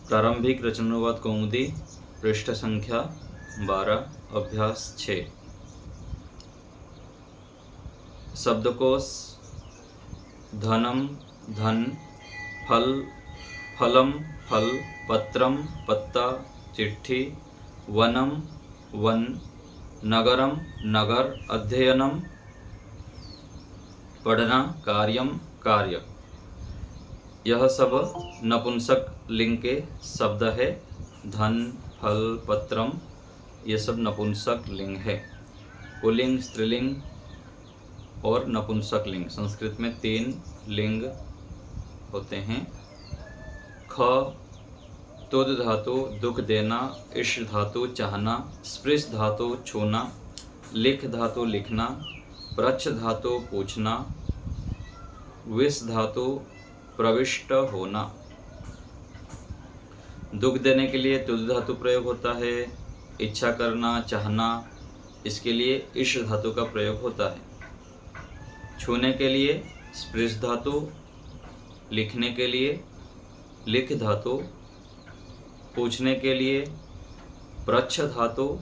प्रारंभिक रचनानुवाद कौमुदी पृष्ठ संख्या 12 अभ्यास 6। शब्दकोश धनम धन, फल फलम फल, पत्रम पत्ता चिट्ठी, वनम वन, नगरम नगर, अध्ययनम पढ़ना, कार्यम कार्य। यह सब नपुंसक लिंग के शब्द है। धन फल पत्रम ये सब नपुंसक लिंग है। पुल्लिंग स्त्रीलिंग और नपुंसक लिंग, संस्कृत में 3 लिंग होते हैं। ख तुद धातु दुख देना, इश धातु चाहना, स्पृश धातु छूना, लिख धातु लिखना, प्रच्छ धातु पूछना, विष धातु प्रविष्ट होना। दुख देने के लिए तुद धातु प्रयोग होता है। इच्छा करना चाहना, इसके लिए इश धातु का प्रयोग होता है। छूने के लिए स्पृश धातु, लिखने के लिए लिख धातु, पूछने के लिए प्रच्छ धातु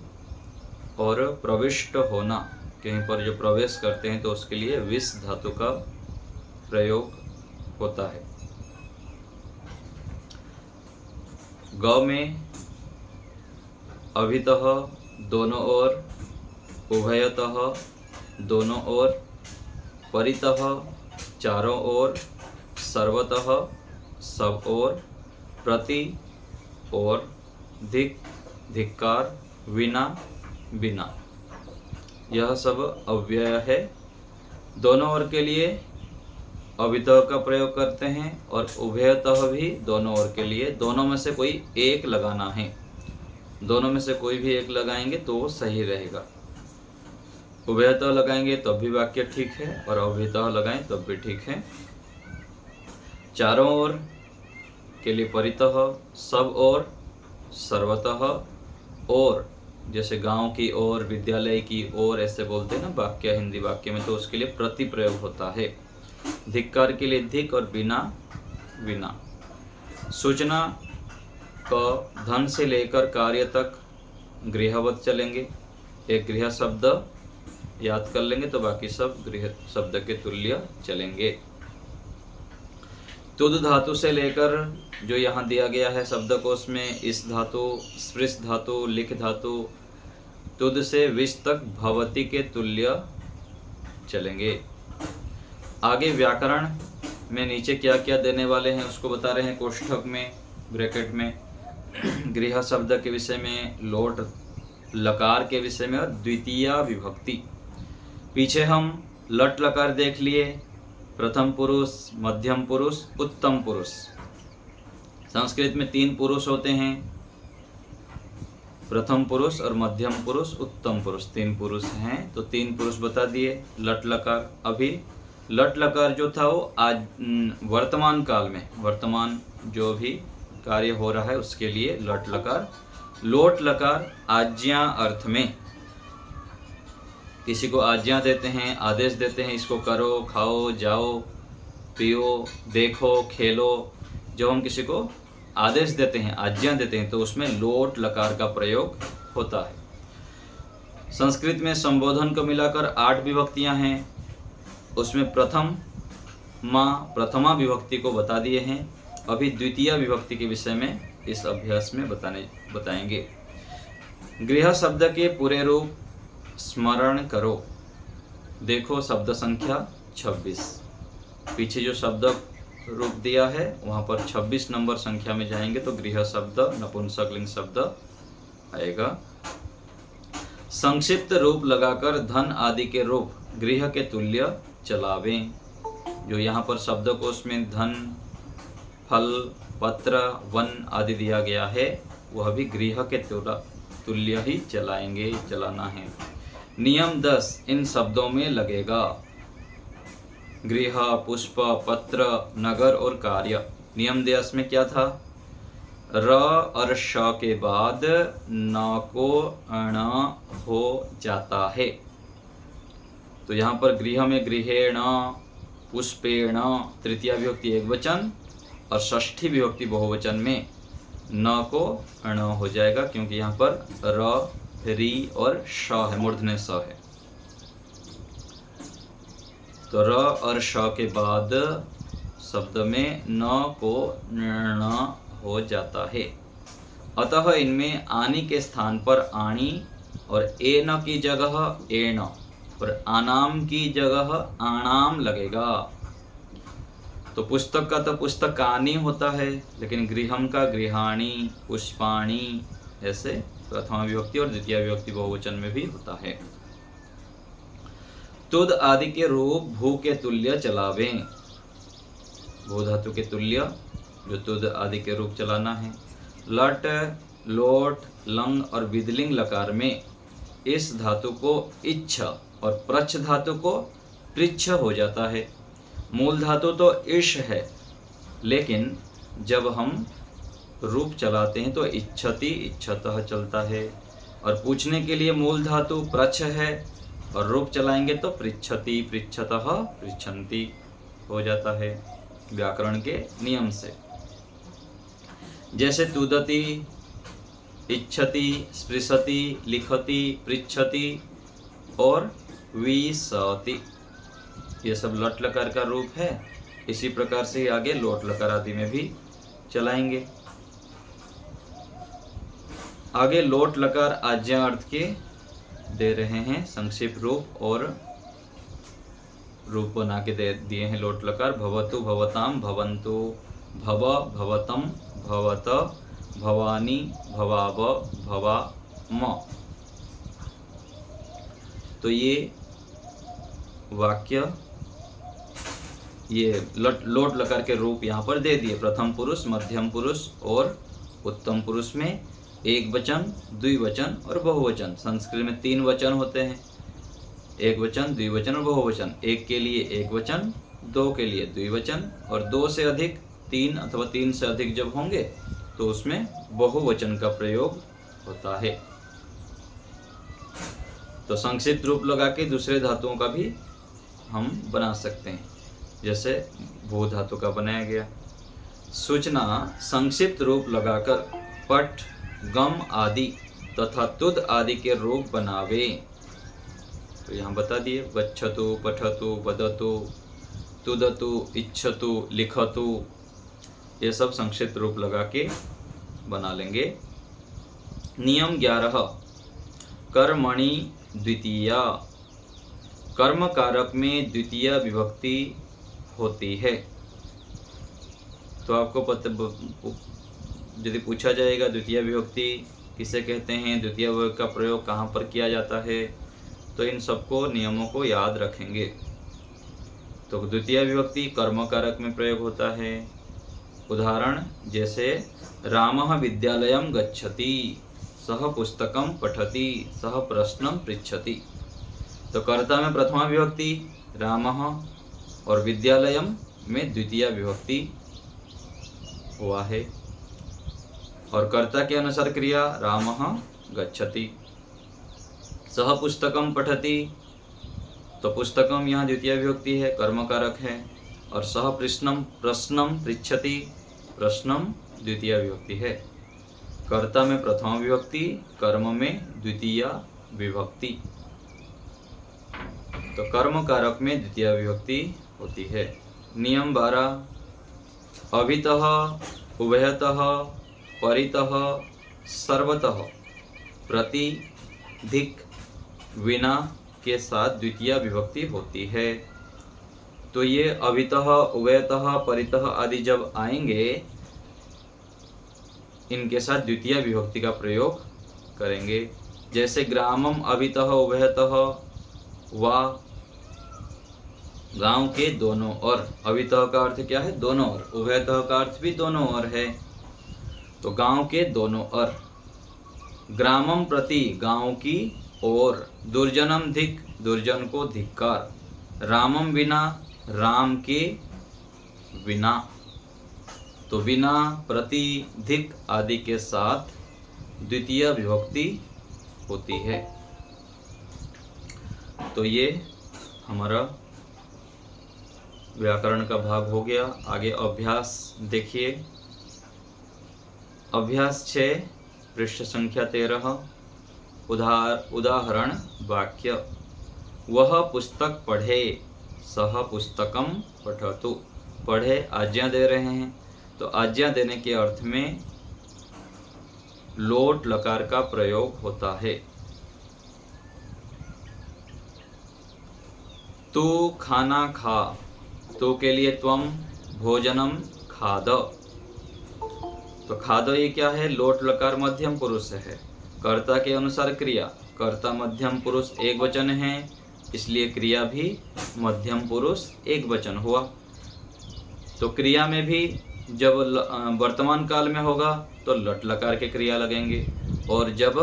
और प्रविष्ट होना, कहीं पर जो प्रवेश करते हैं तो उसके लिए विष धातु का प्रयोग होता है। ग में अभितः दोनों ओर, उभयतः दोनों ओर, परितः चारों ओर, सर्वतः सब ओर, प्रति और, धिक धिक्कार, विना बिना, यह सब अव्यय है। दोनों ओर के लिए अभितः का प्रयोग करते हैं और उभयतः भी दोनों ओर के लिए। दोनों में से कोई एक लगाना है। दोनों में से कोई भी एक लगाएंगे तो वो सही रहेगा। उभयतः लगाएंगे तब भी वाक्य ठीक है और अभितः लगाएं तब भी ठीक है। चारों ओर के लिए परितः, सब ओर, सर्वतः, और जैसे गांव की ओर, विद्यालय की ओर ऐसे बोलते हैं ना वाक्य, हिंदी वाक्य में, तो उसके लिए प्रति प्रयोग होता है। धिक्कार के लिए धिक और बिना बिना। सूचना का धन से लेकर कार्य तक गृहवत चलेंगे। एक गृह शब्द याद कर लेंगे तो बाकी सब गृह शब्द के तुल्य चलेंगे। तुद धातु से लेकर जो यहाँ दिया गया है शब्दकोश में, इस धातु, स्पृश धातु, लिख धातु, तुद से विष तक भवति के तुल्य चलेंगे। आगे व्याकरण में नीचे क्या क्या देने वाले हैं उसको बता रहे हैं कोष्ठक में, ब्रैकेट में। गृह शब्द के विषय में, लोट लकार के विषय में और द्वितीया विभक्ति। पीछे हम लट लकार देख लिए, प्रथम पुरुष, मध्यम पुरुष, उत्तम पुरुष। संस्कृत में 3 पुरुष होते हैं, प्रथम पुरुष और मध्यम पुरुष, उत्तम पुरुष, 3 पुरुष हैं। तो 3 पुरुष बता दिए। लट लकार, अभी लट लकार जो था वो आज वर्तमान काल में, वर्तमान जो भी कार्य हो रहा है उसके लिए लट लकार। लोट लकार आज्ञा अर्थ में, किसी को आज्ञा देते हैं, आदेश देते हैं, इसको करो, खाओ, जाओ, पियो, देखो, खेलो। जब हम किसी को आदेश देते हैं, आज्ञा देते हैं, तो उसमें लोट लकार का प्रयोग होता है। संस्कृत में संबोधन को मिलाकर 8 विभक्तियां हैं। उसमें प्रथमा विभक्ति को बता दिए हैं। अभी द्वितीय विभक्ति के विषय में इस अभ्यास में बताएंगे। गृह शब्द के पूरे रूप स्मरण करो। देखो शब्द संख्या 26, पीछे जो शब्द रूप दिया है वहाँ पर 26 नंबर संख्या में जाएंगे तो गृह शब्द नपुंसक लिंग शब्द आएगा। संक्षिप्त रूप लगाकर धन आदि के रूप गृह के तुल्य चलावें। जो यहाँ पर शब्दकोश में धन, फल, पत्र, वन आदि दिया गया है वह भी गृह के तुल्य ही चलाएंगे, चलाना है। नियम 10 इन शब्दों में लगेगा। गृह, पुष्प, पत्र, नगर और कार्य। नियम 10 में क्या था? र और श के बाद न को ण हो जाता है। तो यहाँ पर गृह में गृहेण, पुष्पेण तृतीया विभक्ति एकवचन और षष्ठी विभक्ति बहुवचन में न को ण हो जाएगा, क्योंकि यहाँ पर र, री और श है, मूर्धन्य स है। तो र और श के बाद शब्द में न को ण हो जाता है। अतः इनमें आनी के स्थान पर आणी और एन की जगह एण और आनाम की जगह आणाम लगेगा। तो पुस्तक का तो पुस्तकानी होता है, लेकिन गृहम का गृहाणी, पुष्पाणी, ऐसे प्रथमा विभक्ति और द्वितीय विभक्ति बहुवचन में भी होता है। तुद आदि के रूप भू के तुल्य चलावें। भू धातु के तुल्य जो तुद आदि के रूप चलाना है। लट, लोट, लंग और विदलिंग लकार में इस धातु को इच्छ और प्रच्छ धातु को पृच्छ हो जाता है। मूल धातु तो इश है, लेकिन जब हम रूप चलाते हैं तो इच्छति, इच्छतः चलता है। और पूछने के लिए मूल धातु प्रच्छ है और रूप चलाएंगे तो पृच्छति, पृच्छतः, पृच्छन्ति हो जाता है व्याकरण के नियम से। जैसे तुदति, इच्छति, स्पृशति, लिखति, पृच्छति और विसति, ये सब लट लकार का रूप है। इसी प्रकार से आगे लोट लकार आदि में भी चलाएंगे। आगे लोट लकार आज्ञा अर्थ के दे रहे हैं संक्षिप्त रूप, और रूप बना के दे दिए हैं लोट लकार। भवतु, भवताम, भवन्तु, भव, भवतम, भवत, भवानी, भवाव, भवाम। तो ये वाक्य, ये लोट लकार के रूप यहाँ पर दे दिए। प्रथम पुरुष, मध्यम पुरुष और उत्तम पुरुष में एक वचन, द्विवचन और बहुवचन। संस्कृत में 3 वचन होते हैं, एक वचन, द्विवचन और बहुवचन। एक के लिए एक वचन, 2 के लिए द्विवचन, और 2 से अधिक, 3 अथवा 3 से अधिक जब होंगे तो उसमें बहुवचन का प्रयोग होता है। तो संक्षिप्त रूप लगा के दूसरे धातुओं का भी हम बना सकते हैं, जैसे भू धातु का बनाया गया। सूचना संक्षिप्त रूप लगाकर पट, गम आदि तथा तुद आदि के रूप बनावे। तो यहाँ बता दिए, गच्छतु, पठतु, वदतु, तुदतु, इच्छतु, लिखतु, ये सब संक्षिप्त रूप लगा के बना लेंगे। नियम 11, कर्मणि द्वितीया। कर्म कारक में द्वितीय विभक्ति होती है। तो आपको यदि पूछा जाएगा द्वितीय विभक्ति किसे कहते हैं, द्वितीय विभक्ति का प्रयोग कहाँ पर किया जाता है, तो इन सबको नियमों को याद रखेंगे। तो द्वितीय विभक्ति कर्म कारक में प्रयोग होता है। उदाहरण जैसे रामः विद्यालयं गच्छति, सः पुस्तकं पठति, सः प्रश्नं पृच्छति। तो कर्ता में प्रथमा विभक्ति रामः और विद्यालयम में द्वितीय विभक्ति हुआ है, और कर्ता के अनुसार क्रिया रामः गच्छति। सः पुस्तकं पठति, तो पुस्तकम यहाँ द्वितीय विभक्ति है, कर्म कारक है। और सः प्रश्नं पृच्छति, प्रश्नम द्वितीय विभक्ति है। कर्ता में प्रथमा विभक्ति, कर्म में द्वितीय विभक्ति। तो कर्म कारक में द्वितीय विभक्ति होती है। नियम 12, अभितः, उभयतः, परितः, सर्वतः, प्रति, धिक, विना के साथ द्वितीय विभक्ति होती है। तो ये अभितः, उभयतः, परितः आदि जब आएंगे, इनके साथ द्वितीय विभक्ति का प्रयोग करेंगे। जैसे ग्रामम अभितः उभयतः, वा गांव के दोनों ओर। अभितः का अर्थ क्या है? दोनों ओर। उभयतः का अर्थ भी दोनों ओर है, तो गांव के दोनों ओर। ग्रामम प्रति, गांव की ओर। दुर्जनम धिक, दुर्जन को धिक्कार। रामम बिना, राम के बिना। तो बिना, प्रति, धिक आदि के साथ द्वितीय विभक्ति होती है। तो ये हमारा व्याकरण का भाग हो गया। आगे अभ्यास देखिए। अभ्यास 6 पृष्ठ संख्या 13 उदाहरण वाक्य। वह पुस्तक पढ़े, सह पुस्तकम पठतु। पढ़े आज्ञा दे रहे हैं, तो आज्ञा देने के अर्थ में लोट लकार का प्रयोग होता है। तू खाना खा, तो के लिए त्वम, भोजनम खाद। तो खाद ये क्या है? लोट लकार मध्यम पुरुष है। कर्ता के अनुसार क्रिया, कर्ता मध्यम पुरुष एक वचन है, इसलिए क्रिया भी मध्यम पुरुष एक वचन हुआ। तो क्रिया में भी जब वर्तमान काल में होगा तो लट लकार के क्रिया लगेंगे, और जब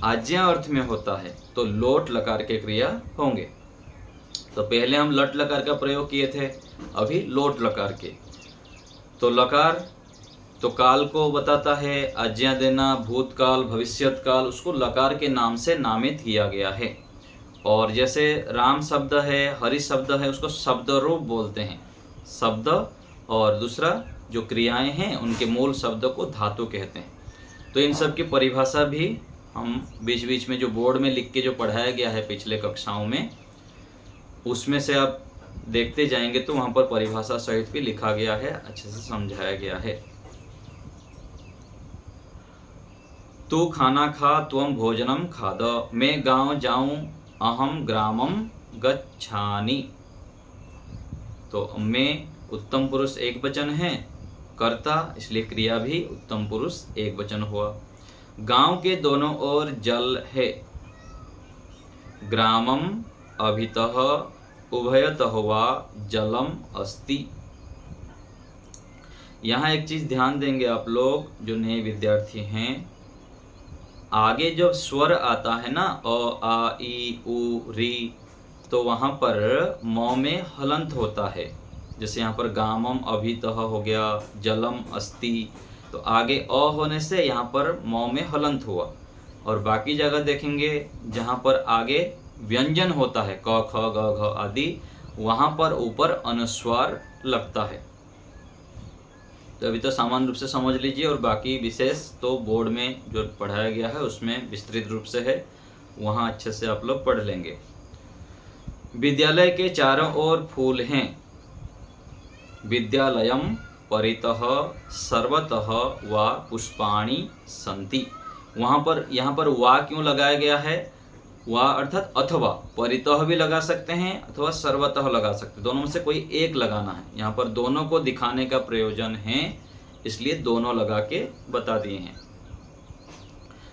आज्ञा अर्थ में होता है तो लोट लकार के क्रिया होंगे। तो पहले हम लट लकार का प्रयोग किए थे, अभी लोट लकार के। तो लकार तो काल को बताता है, आज्ञा देना, भूतकाल, भविष्यत काल, उसको लकार के नाम से नामित किया गया है। और जैसे राम शब्द है, हरि शब्द है, उसको शब्द रूप बोलते हैं, शब्द, और दूसरा जो क्रियाएं हैं उनके मूल शब्द को धातु कहते हैं। तो इन सब की परिभाषा भी हम बीच बीच में जो बोर्ड में लिख के जो पढ़ाया गया है पिछले कक्षाओं में, उसमें से आप देखते जाएंगे तो वहाँ पर परिभाषा सहित भी लिखा गया है, अच्छे से समझाया गया है। तू खाना खा, त्वम भोजनम खाद। मैं गांव जाऊं, अहम ग्रामम गच्छानि। तो मैं उत्तम पुरुष एक वचन है, कर्ता, इसलिए क्रिया भी उत्तम पुरुष एक वचन हुआ। गांव के दोनों ओर जल है, ग्रामम अभितः उभयतः वा जलम अस्ति। यहाँ एक चीज ध्यान देंगे आप लोग जो नए विद्यार्थी हैं, आगे जब स्वर आता है ना, अ आ ई उ री, तो वहाँ पर मौ में हलंत होता है। जैसे यहाँ पर गामम अभितः हो गया, जलम अस्ति, तो आगे अ होने से यहाँ पर मौ में हलंत हुआ। और बाकी जगह देखेंगे जहाँ पर आगे व्यंजन होता है, क ख ग घ आदि, वहाँ पर ऊपर अनुस्वार लगता है। तो अभी तो सामान्य रूप से समझ लीजिए, और बाकी विशेष तो बोर्ड में जो पढ़ाया गया है उसमें विस्तृत रूप से है, वहाँ अच्छे से आप लोग पढ़ लेंगे। विद्यालय के चारों ओर फूल हैं, विद्यालयम परितः सर्वतः वा पुष्पाणि सन्ति। वहाँ पर यहाँ पर वा क्यों लगाया गया है? वा अर्थात अथवा, परितः भी लगा सकते हैं अथवा सर्वतः लगा सकते हैं, दोनों में से कोई एक लगाना है। यहाँ पर दोनों को दिखाने का प्रयोजन है, इसलिए दोनों लगा के बता दिए हैं।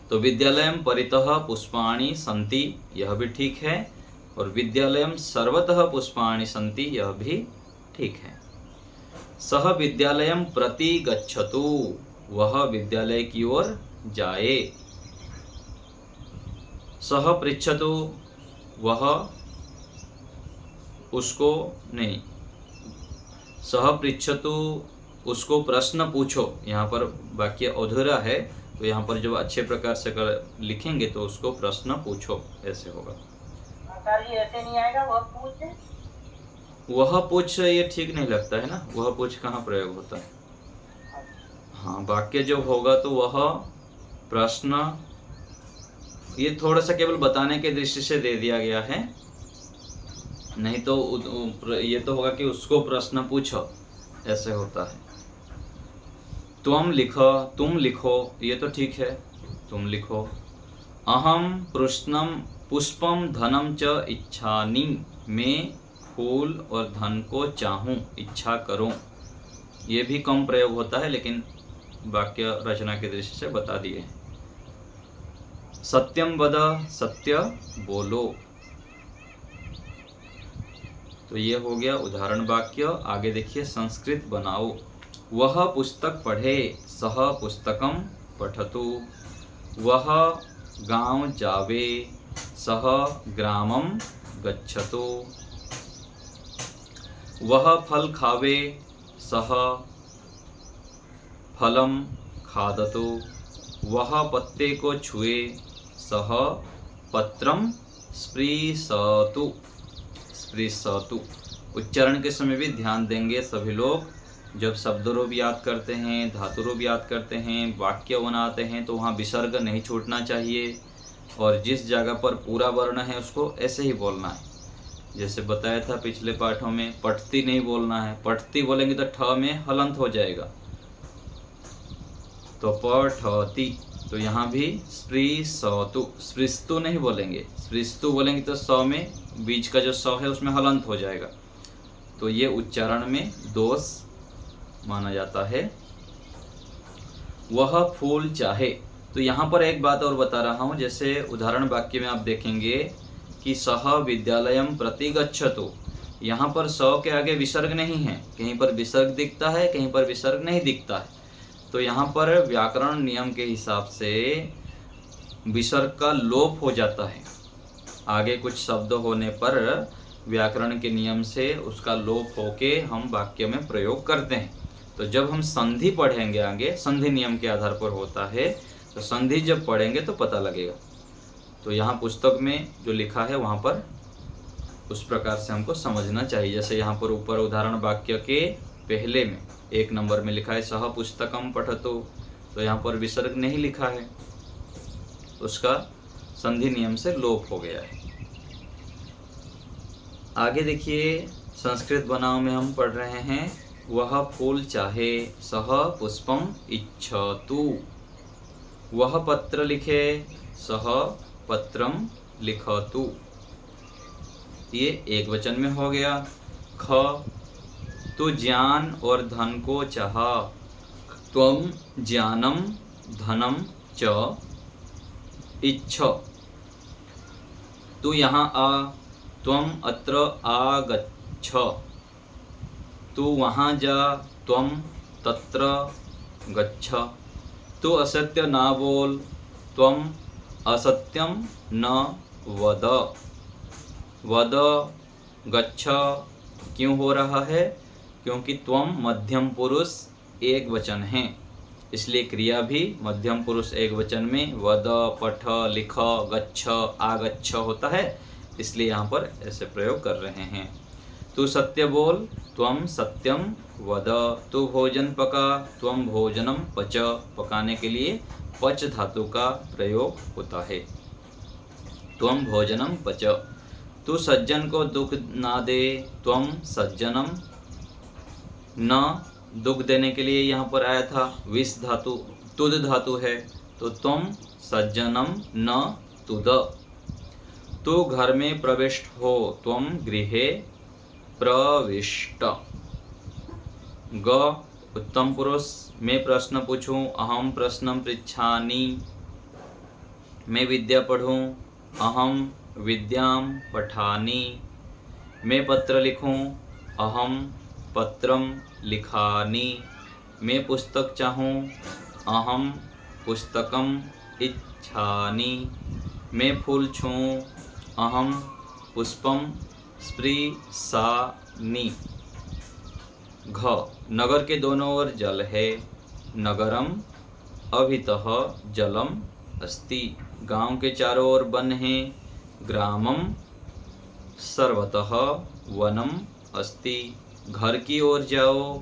तो विद्यालयम परितः पुष्पाणि सन्ति, यह भी ठीक है, और विद्यालयम सर्वतः पुष्पाणि सन्ति, यह भी ठीक है। सह विद्यालयम प्रति गच्छतु, वह विद्यालय की ओर जाए। सह पृच्छतु, वह उसको नहीं, सह पृच्छतु, उसको प्रश्न पूछो। यहाँ पर वाक्य अधूरा है, तो यहाँ पर जब अच्छे प्रकार से लिखेंगे तो उसको प्रश्न पूछो, ऐसे होगा। जी ऐसे नहीं आएगा, वह पूछ। वह पूछ ये ठीक नहीं लगता है ना, वह पूछ कहाँ प्रयोग होता है। हाँ, वाक्य जब होगा तो वह प्रश्न, ये थोड़ा सा केवल बताने के दृष्टि से दे दिया गया है, नहीं तो ये तो होगा कि उसको प्रश्न पूछो, ऐसे होता है। तुम लिखो, तुम लिखो, ये तो ठीक है, तुम लिखो। अहम प्रश्नम पुष्पम धनम च इच्छानि, मैं फूल और धन को चाहूं, इच्छा करूं, ये भी कम प्रयोग होता है, लेकिन वाक्य रचना की दृष्टि से बता दिए। सत्यम वद, सत्य बोलो, तो ये हो गया उदाहरण वाक्य। आगे देखिए, संस्कृत बनाओ। वह पुस्तक पढ़े, सह पुस्तकम पठतु। वह गांव जावे, सह ग्रामम गच्छतु। वह फल खावे, सह फलम खादतु। वह पत्ते को छुए, सह पत्रम स्पृशतु। स्पृशतु उच्चारण के समय भी ध्यान देंगे सभी लोग, जब शब्द रूप याद करते हैं, धातु रूप याद करते हैं, वाक्य बनाते हैं तो वहाँ विसर्ग नहीं छूटना चाहिए। और जिस जगह पर पूरा वर्ण है उसको ऐसे ही बोलना है। जैसे बताया था पिछले पाठों में, पठती नहीं बोलना है। पठती बोलेंगे तो ठ में हलंत हो जाएगा, तो पठती। तो यहाँ भी स्पृशतु, स्पृशतु नहीं बोलेंगे। स्पृशतु बोलेंगे तो स में बीच का जो स है उसमें हलंत हो जाएगा, तो ये उच्चारण में दोष माना जाता है। वह फूल चाहे, तो यहाँ पर एक बात और बता रहा हूँ। जैसे उदाहरण वाक्य में आप देखेंगे कि सह विद्यालयम प्रति गच्छतु, यहाँ पर स के आगे विसर्ग नहीं है। कहीं पर विसर्ग दिखता है, कहीं पर विसर्ग नहीं दिखता है। तो यहाँ पर व्याकरण नियम के हिसाब से विसर्ग का लोप हो जाता है। आगे कुछ शब्द होने पर व्याकरण के नियम से उसका लोप होके हम वाक्य में प्रयोग करते हैं। तो जब हम संधि पढ़ेंगे आगे, संधि नियम के आधार पर होता है, तो संधि जब पढ़ेंगे तो पता लगेगा। तो यहाँ पुस्तक में जो लिखा है वहाँ पर उस प्रकार से हमको समझना चाहिए। जैसे यहाँ पर ऊपर उदाहरण वाक्य के पहले में 1 नंबर में लिखा है सह पुस्तकम पठतु, तो यहाँ पर विसर्ग नहीं लिखा है, उसका संधि नियम से लोप हो गया है। आगे देखिए, संस्कृत बनाव में हम पढ़ रहे हैं वह फूल चाहे सह पुष्पम इच्छतु। वह पत्र लिखे सह पत्रम लिखतु, ये एक वचन में हो गया। ख, तू ज्ञान और धन को चाह, त्वम ज्ञानम धनम च इच्छ। तू यहाँ आ, त्वम अत्र आगच्छ। तू वहाँ जा, त्वम तत्र गच्छ। तू असत्य ना बोल, त्वम असत्यम न वद। वद गच्छ क्यों हो रहा है? क्योंकि त्वम मध्यम पुरुष एक वचन है, इसलिए क्रिया भी मध्यम पुरुष एक वचन में वद, पठ, लिख, गच्छ, आगच्छ होता है, इसलिए यहाँ पर ऐसे प्रयोग कर रहे हैं। तू सत्य बोल, त्वम सत्यम वद। तू भोजन पका, त्वम भोजनम पच। पकाने के लिए पच धातु का प्रयोग होता है। त्वम भोजनम पच। तू सज्जन को दुख ना दे, त्वम सज्जनम न। दुख देने के लिए यहाँ पर आया था विस धातु, तुद धातु है, तो त्वम सज्जनम न तुद। तू घर में प्रविष्ट हो, त्वम गृहे प्रविष्ट। ग उत्तम पुरुष। मैं प्रश्न पूछूं, अहम प्रश्नम पृच्छामि। मैं विद्या पढ़ूं, अहम विद्याम पठामि। मैं पत्र लिखूं, अहम पत्रम लिखामि। मैं पुस्तक चाहूं, अहम पुस्तकम इच्छामि। मैं फूल छूं, अहम पुष्पम स्पृशामि। घ, नगर के दोनों ओर जल है, नगरम अभितः जलम अस्ति। गांव के चारों ओर वन है, ग्रामम सर्वतः वनम अस्ति। घर की ओर जाओ,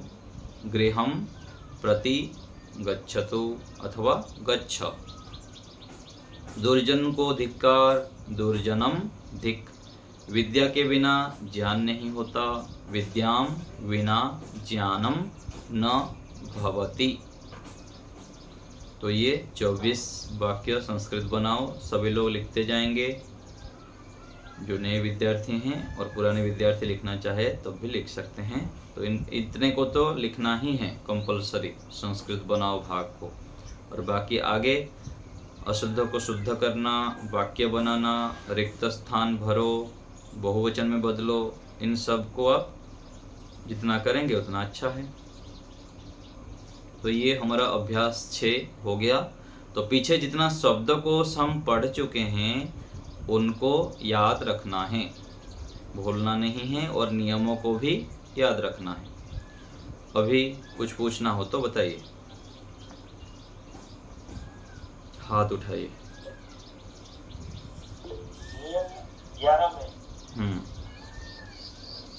गृहम प्रति गच्छतु अथवा गच्छ। दुर्जन को धिक्कार, दुर्जनम धिक्। विद्या के बिना ज्ञान नहीं होता, विद्याम विना ज्ञानम न भवति। तो ये 24 वाक्य संस्कृत बनाओ, सभी लोग लिखते जाएंगे। जो नए विद्यार्थी हैं और पुराने विद्यार्थी लिखना चाहे तो भी लिख सकते हैं। तो इतने को तो लिखना ही है कंपलसरी, संस्कृत बनाओ भाग को। और बाकी आगे अशुद्ध को शुद्ध करना, वाक्य बनाना, रिक्त स्थान भरो, बहुवचन में बदलो, इन सब को आप जितना करेंगे उतना अच्छा है। तो ये हमारा अभ्यास 6 हो गया। तो पीछे जितना शब्दकोश हम पढ़ चुके हैं उनको याद रखना है, भूलना नहीं है, और नियमों को भी याद रखना है। अभी कुछ पूछना हो तो बताइए, हाथ उठाइए। नियम 11 में हम्म,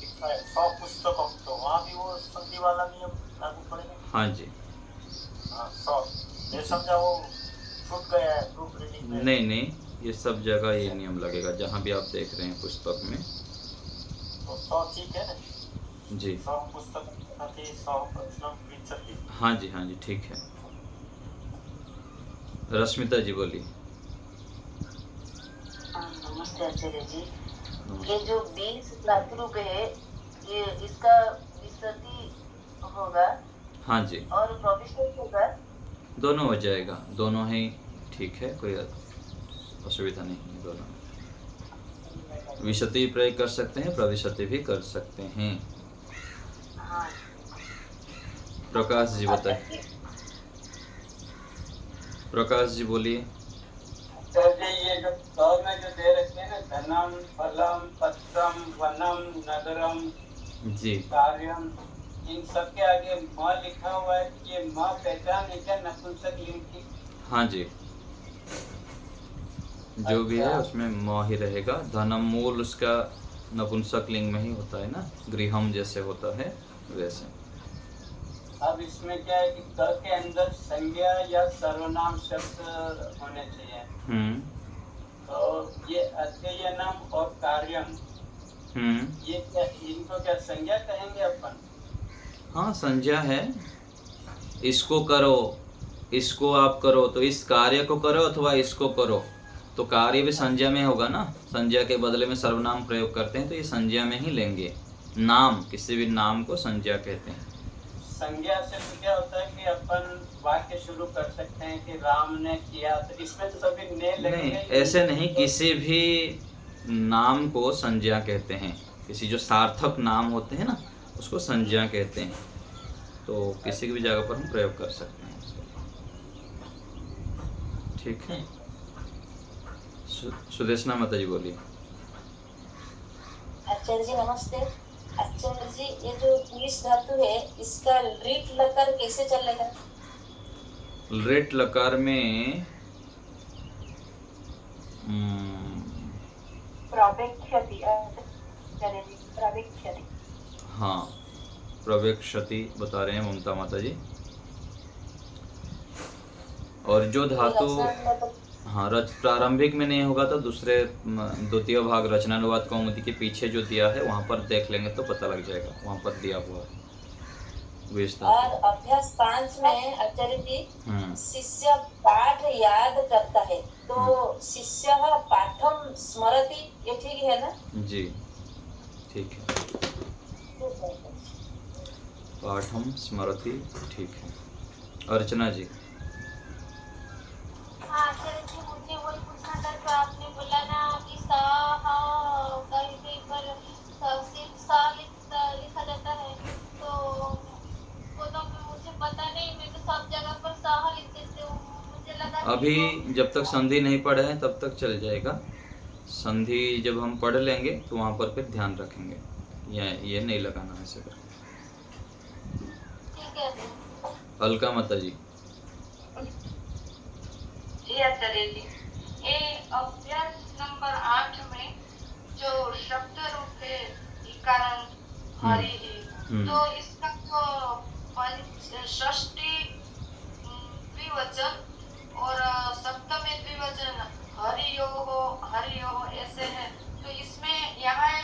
लिखा है 100 पुस्तकम, तो वहाँ भी वो संधि वाला नियम लागू पड़ेगा। हाँ जी। हाँ 100। ये समझा वो छूट गया है प्रूफ रीडिंग में। नहीं नहीं, ये सब जगह ये नियम लगेगा जहाँ भी आप देख रहे हैं पुस्तक में। तो 100 ठीक है ना? जी 100 पुस्तक थी, 100 प्रश्न प्रतिशत थी। हाँ जी, हाँ जी, ठीक है। रश्मिता जी बोलिए। नमस्ते आचार्य जी। नमस्ते। ये जो 20 लाख रुपए है, ये इसका फीसदी होगा हाँ जी, और प्रोविजनल होगा। दोनों हो जाएगा, दोनों ही ठीक है, कोई असुविधा नहीं है। दोनों विशति प्रयोग कर सकते हैं, प्रविशति भी कर सकते हैं। हाँ। प्रकाश जी बताइए। प्रकाश जी बोलिए। सर जी ये जो दौर में जो दे रखे हैं ना, धनम फलम पत्रम वनम नगरम जी कार्यम, इन सब के आगे म लिखा हुआ है। ये म पहचान है क्या नपुंसक लिंग की? हाँ जी, जो भी है अच्छा। उसमें म ही रहेगा। धनम मूल उसका नपुंसक लिंग में ही होता है ना, गृहम जैसे होता है वैसे। अब इसमें क्या है कि क के अंदर संज्ञा या सर्वनाम शब्द होने चाहिए। तो ये अध्ययनम और कार्यम, ये क्या, इनको क्या संज्ञा कहेंगे अपन? हाँ संज्ञा है। इसको करो, इसको आप करो, तो इस कार्य को करो अथवा इसको करो, तो कार्य भी संज्ञा में होगा ना। संज्ञा के बदले में सर्वनाम प्रयोग करते हैं तो ये संज्ञा में ही लेंगे। नाम, किसी भी नाम को संज्ञा कहते हैं। संज्ञा से तो क्या होता है कि अपन वाक्य शुरू कर सकते हैं कि राम ने किया, तो इसमें तो सभी ने नहीं, लगेंगे। ऐसे नहीं, किसी भी नाम को संज्ञा कहते हैं। किसी जो सार्थक नाम होते हैं ना, उसको संज्ञा कहते हैं। तो किसी की भी जगह पर हम प्रयोग कर सकते हैं उसको। ठीक है। सुदेशना माता जी बोलिए। आचार्य जी नमस्ते। आचार्य जी ये जो 20 धातु है, इसका रीट लकार कैसे चलेगा? रेट लकार में प्रवेक्षति आचार्य जी, प्रवेक्षति। हाँ, प्रवेक्षति बता रहे हैं ममता माता जी। और जो धातु हाँ प्रारंभिक में नहीं होगा तो दूसरे द्वितीय भाग रचनानुवाद कौमुदी के पीछे जो दिया है वहाँ पर देख लेंगे तो पता लग जाएगा, वहाँ पर दिया हुआ है। और अभ्यास 5 में आचार्य जी शिष्य पाठ याद करता है, तो शिष्य पाठम स्मरति, ये ठीक है ना? जी ठीक है, पाठम स्मरति ठीक है। अर्चना जी। हाँ आचार्य जी, मुझे वही पूछना था जो आपने बोला ना कि सा कहीं कहीं पर सिर्फ सा लिखा जाता है, तो वो तो मुझे पता नहीं, मैं तो सब जगह पर सा लिख देती हूँ। मुझे लगा अभी जब तक संधि नहीं पढ़े हैं तब तक चल जाएगा। संधि जब हम पढ़ लेंगे तो वहाँ पर फिर ध्यान रखेंगे, ये नहीं लगाना है ऐसे। ठीक है। अलका माता जी। जी आचार्य जी, ये अभ्यास नंबर 8 में जो शब्द रूप है इकारण हरि है, तो इसका तो षष्ठी द्विवचन और सप्तमी द्विवचन हरियो ऐसे है, तो इसमें यहाँ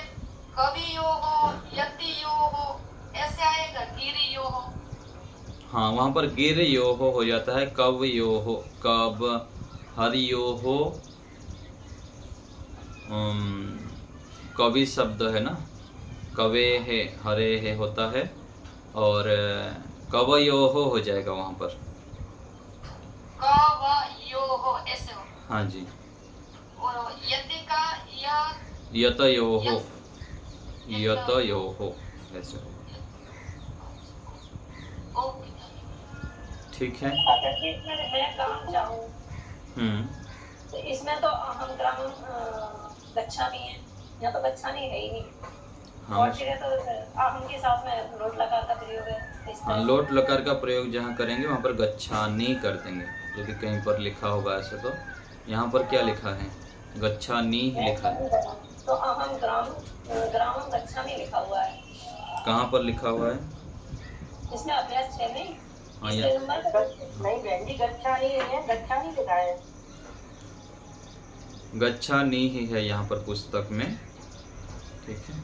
कवियो हो यतियो हो ऐसे आएगा, गिरियो हो। हाँ वहाँ पर गिर यो हो जाता है, कव यो हो, कब हरियो हो कवि शब्द है ना, कवे है हरे है होता है, और कवयो हो जाएगा वहाँ पर, कवयो हो ऐसे हो। हाँ जी। और यति का यतयो हो ऐसे हो। ओके ठीक है। मैं काम चाहूँ तो इसमें तो अहम ग्राम गच्छामि है, यहाँ तो गच्छामि है ही नहीं। हाँ, और जगह तो अहम के साथ में लोट लकार का प्रयोग है। हाँ लोट लकार का प्रयोग जहाँ करेंगे वहाँ पर गच्छानी कर देंगे। यदि कहीं पर लिखा होगा ऐसे, तो यहाँ पर क्या लिखा है, गच्छानी ही लिखा है। तो अहम ग्राम गच्छामि लिखा हुआ है। कहाँ पर लिखा हुआ है? इसमें अभ्यास 6 में हाँ, तीसरे या नंबर नहीं बहन जी, गच्छानी नहीं है, गच्छानी लिखा है। गच्छानी ही है यहाँ पर पुस्तक में, ठीक है।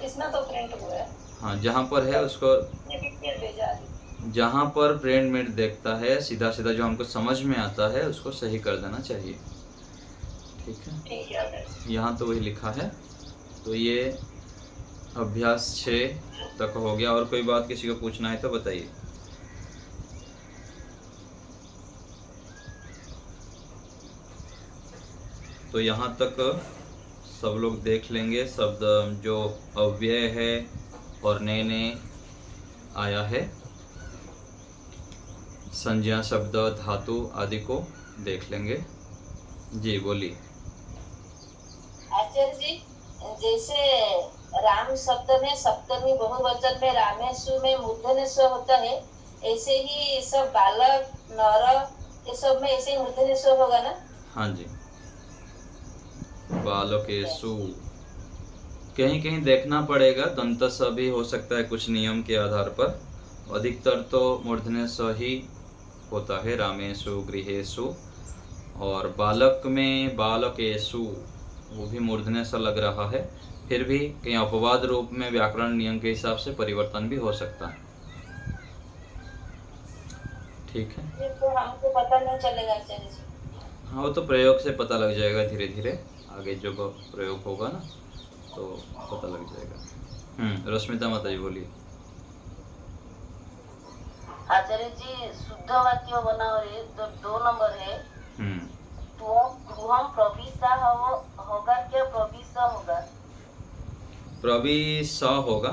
इसमें तो प्रिंट हुआ है। हाँ, जहाँ पर है उसको, ये पिक्चर भेजा है। जहाँ पर प्रिंट मिट देखता है सीधा सीधा जो हमको समझ में आता है उसको सही कर देना चाहिए, ठीक है। ठीक है, यहाँ तो वही लिखा है। तो ये अभ्यास 6 तक हो गया। और कोई बात किसी को पूछना है तो बताइए। तो यहाँ तक सब लोग देख लेंगे शब्द जो अव्यय है और नए नए आया है, संज्ञा शब्द धातु आदि को देख लेंगे। जी बोलिए। आचार्य जी, जैसे राम शब्द में सप्तमी बहुवचन में रामेशु में मूर्धन्य स्व होता है, ऐसे ही सब बालक नर ये सब में ऐसे ही मूर्धन्य स्व होगा ना? हाँ जी, बालकेषु कहीं कहीं देखना पड़ेगा, दंत स भी हो सकता है कुछ नियम के आधार पर। अधिकतर तो मूर्धन्य स ही होता है रामेषु गृहेषु। और बालक में बालकेषु वो भी मूर्धन्य स लग रहा है, फिर भी कहीं अपवाद रूप में व्याकरण नियम के हिसाब से परिवर्तन भी हो सकता है, ठीक है। ये तो हमको पता नहीं चलेगा आचार्य जी। हाँ, वो तो प्रयोग से पता लग जाएगा धीरे धीरे, आगे जब प्रयोग होगा ना तो पता लग जाएगा। रश्मिता माता जी बोलिए। आचार्य जी, शुद्ध वाक्य बनाओ, तो 2 नंबर है। तुम प्रविशा होगा क्या प्रविशा होगा? प्रविश होगा।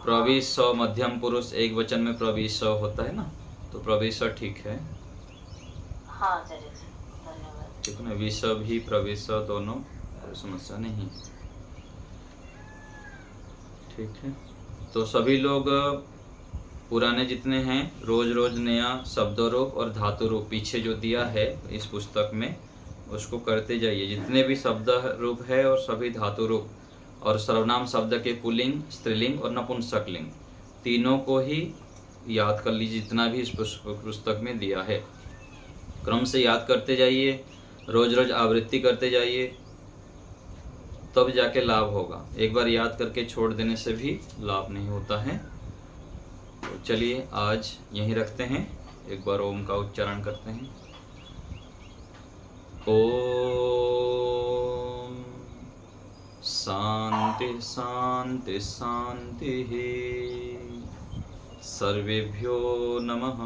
प्रविश मध्यम पुरुष एक वचन में प्रविश होता है ना, तो प्रविश ठीक है। हाँ आचार्य जी, धन्यवाद। ठीक है ना, विष भी प्रविश दोनों, कोई समस्या नहीं, ठीक है। तो सभी लोग पुराने जितने हैं रोज रोज नया शब्द रूप और धातु रूप पीछे जो दिया है इस पुस्तक में उसको करते जाइए। जितने भी शब्द रूप है और सभी धातु रूप और सर्वनाम शब्द के पुल्लिंग, स्त्रीलिंग और नपुंसकलिंग तीनों को ही याद कर लीजिए, जितना भी इस पुस्तक में दिया है। क्रम से याद करते जाइए, रोज रोज आवृत्ति करते जाइए, तब जाके लाभ होगा। एक बार याद करके छोड़ देने से भी लाभ नहीं होता है। तो चलिए आज यहीं रखते हैं, एक बार ओम का उच्चारण करते हैं। ओम शांति शांति शांति। सर्वेभ्यो नमः।